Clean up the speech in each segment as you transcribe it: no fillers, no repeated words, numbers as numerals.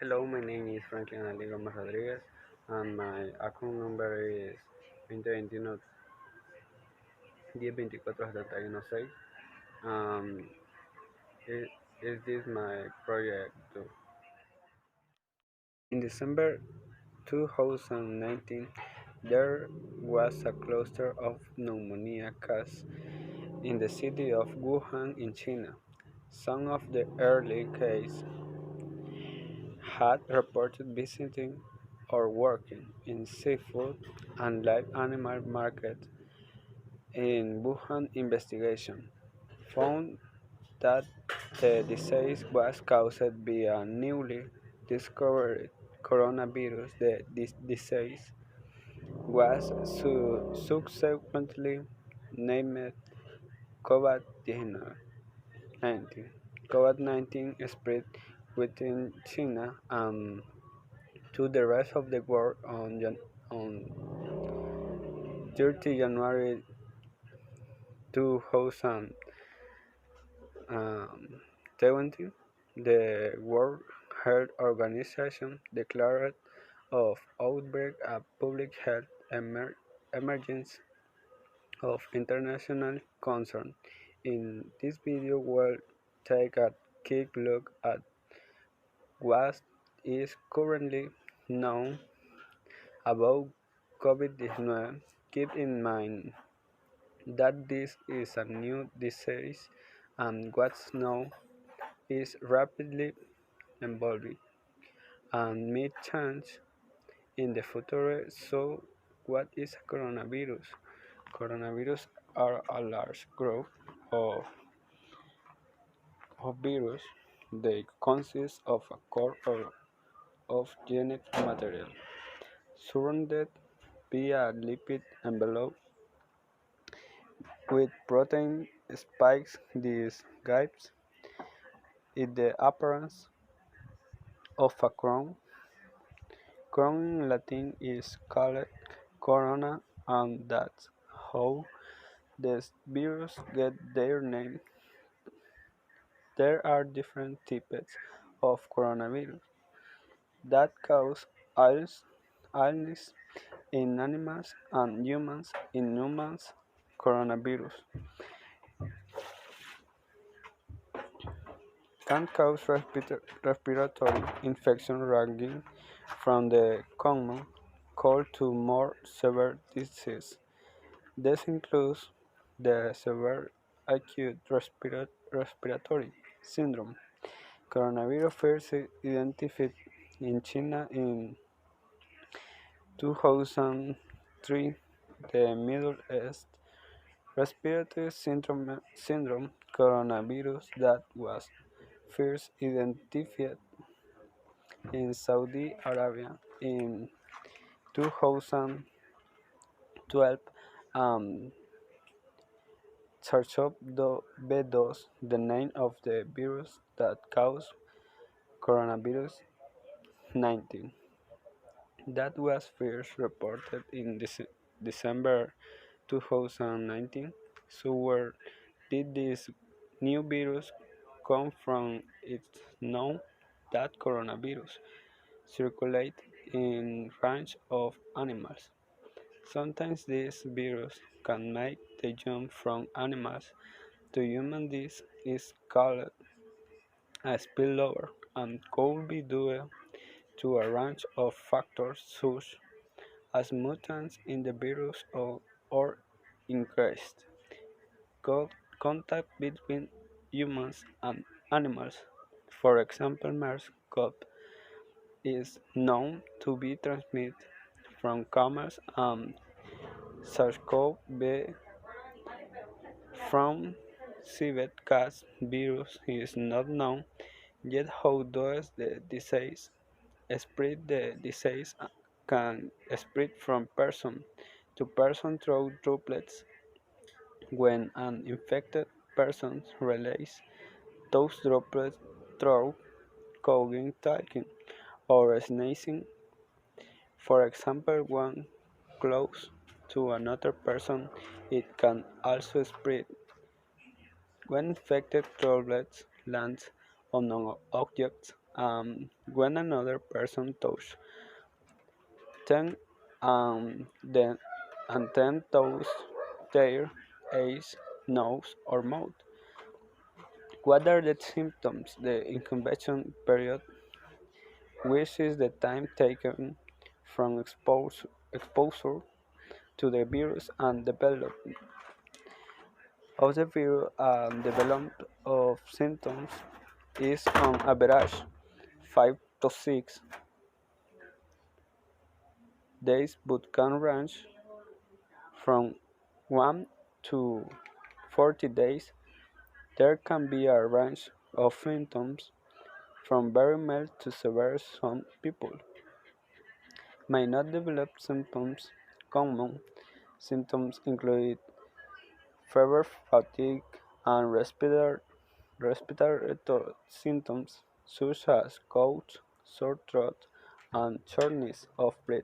Hello, my name is Franklin Ali Gomez Rodriguez, and my account number is 2021 102471. Um, is, is this my project too? In December 2019, there was a cluster of pneumonia cases in the city of Wuhan in China. Some of the early cases had reported visiting or working in seafood and live animal markets. In Wuhan investigation found that the disease was caused by a newly discovered coronavirus. The disease was subsequently named COVID-19. COVID-19 spread within China and to the rest of the world on 30 January 2020. The World Health Organization declared of outbreak a public health emergency of international concern. In this video, we'll take a quick look at what is currently known about COVID-19. Keep in mind that this is a new disease and what's known is rapidly evolving and may change in the future. So, what is a coronavirus? Coronavirus are a large group of, of virus. They consist of a core of genetic material surrounded by a lipid envelope with protein spikes. These gives it the appearance of a crown. Crown in Latin is called corona, and that's how the virus get their name. There are different types of coronavirus that cause illness in animals and humans. In humans, coronavirus can cause respiratory infection ranging from the common cold to more severe disease. This includes the severe acute respiratory syndrome. Coronavirus first identified in China in 2003. The Middle East respiratory syndrome coronavirus that was first identified in Saudi Arabia in 2012. Um, SARS-CoV-2, the name of the virus that caused coronavirus 19, that was first reported in December 2019. So where did this new virus come from? It's known that coronavirus circulate in range of animals. Sometimes this virus can make the jump from animals to humans. This is called a spillover and could be due to a range of factors such as mutants in the virus or increased contact between humans and animals. For example, MERS-CoV is known to be transmitted from camels and SARS-CoV from civet cats. Virus is not known yet how does the disease spread. The disease can spread from person to person through droplets. When an infected person releases those droplets through coughing, talking, or sneezing, for example, one close to another person, it can also spread. When infected droplets land on an object, when another person touches ten then and then touches their eyes, nose, or mouth. What are the symptoms? The incubation period, which is the time taken from exposure to the virus and development of the virus and development of symptoms is on average 5 to 6 days but can range from 1 to 40 days. There can be a range of symptoms from very mild to severe. Some people may not develop symptoms. Common symptoms include fever, fatigue, and respiratory symptoms such as cold, sore throat, and shortness of breath.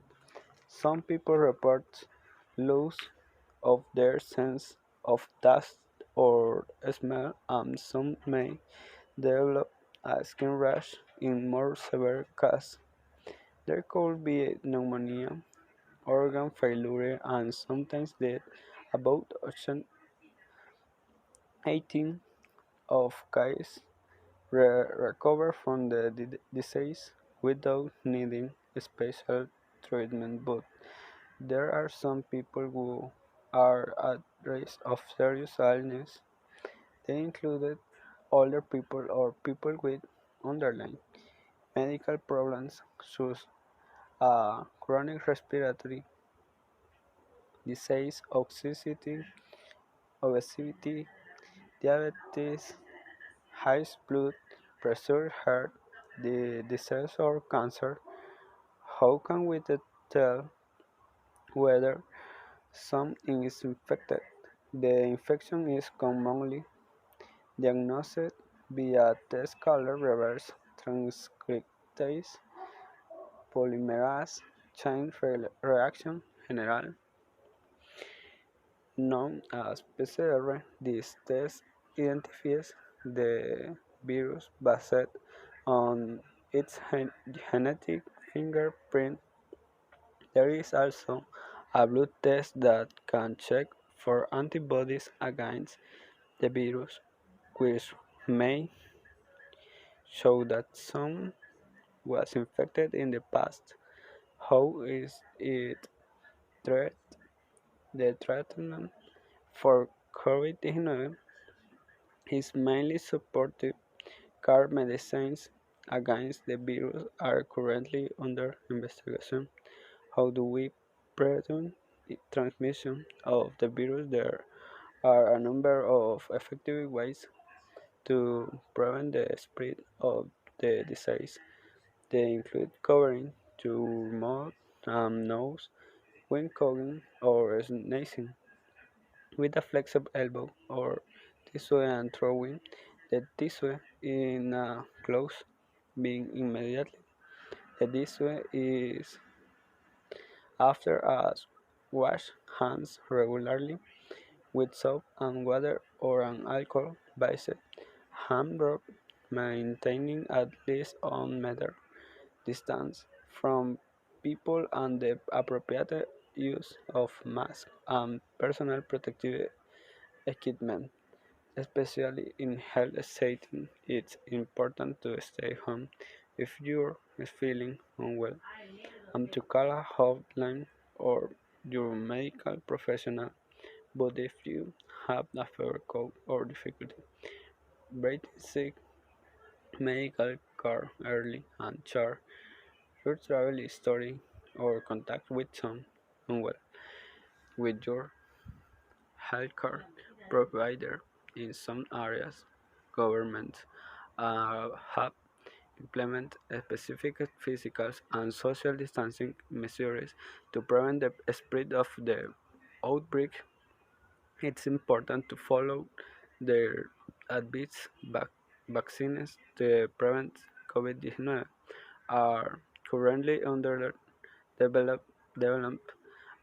Some people report loss of their sense of taste or smell, and some may develop a skin rash in more severe cases. There could be pneumonia, organ failure, and sometimes death. About 18 of cases recover from the disease without needing special treatment, but there are some people who are at risk of serious illness. They included older people or people with underlying medical problems such as chronic respiratory disease, obesity, diabetes, high blood pressure, heart disease, or cancer. How can we tell whether something is infected? The infection is commonly diagnosed via test called reverse transcriptase polymerase chain reaction, general known as PCR. This test identifies the virus based on its genetic fingerprint. There is also a blood test that can check for antibodies against the virus, which may show that some was infected in the past. How is it treated? The treatment for COVID-19 is mainly supportive care medicines against the virus are currently under investigation. How do we prevent the transmission of the virus? There are a number of effective ways to prevent the spread of the disease. They include covering your mouth and nose when coughing or sneezing with a flexible elbow or tissue and throwing the tissue in a close being immediately. The tissue is after us. Wash hands regularly with soap and water or an alcohol-based hand rub, maintaining at least 1 meter distance from people and the appropriate use of masks and personal protective equipment, especially in health settings. It's important to stay home if you're feeling unwell and to call a hotline or your medical professional. But if you have a fever, cold, or difficulty breathing, seek medical care early and share your travel history or contact with someone with your healthcare provider. In some areas, governments have implemented specific physical and social distancing measures to prevent the spread of the outbreak. It's important to follow their advice. Vaccines to prevent COVID-19 are currently under development,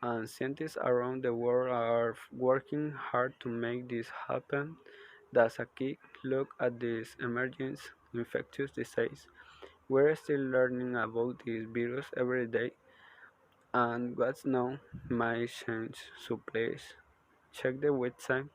and scientists around the world are working hard to make this happen. That's a key look at this emerging infectious disease. We're still learning about this virus every day, and what's known might change, so please check the website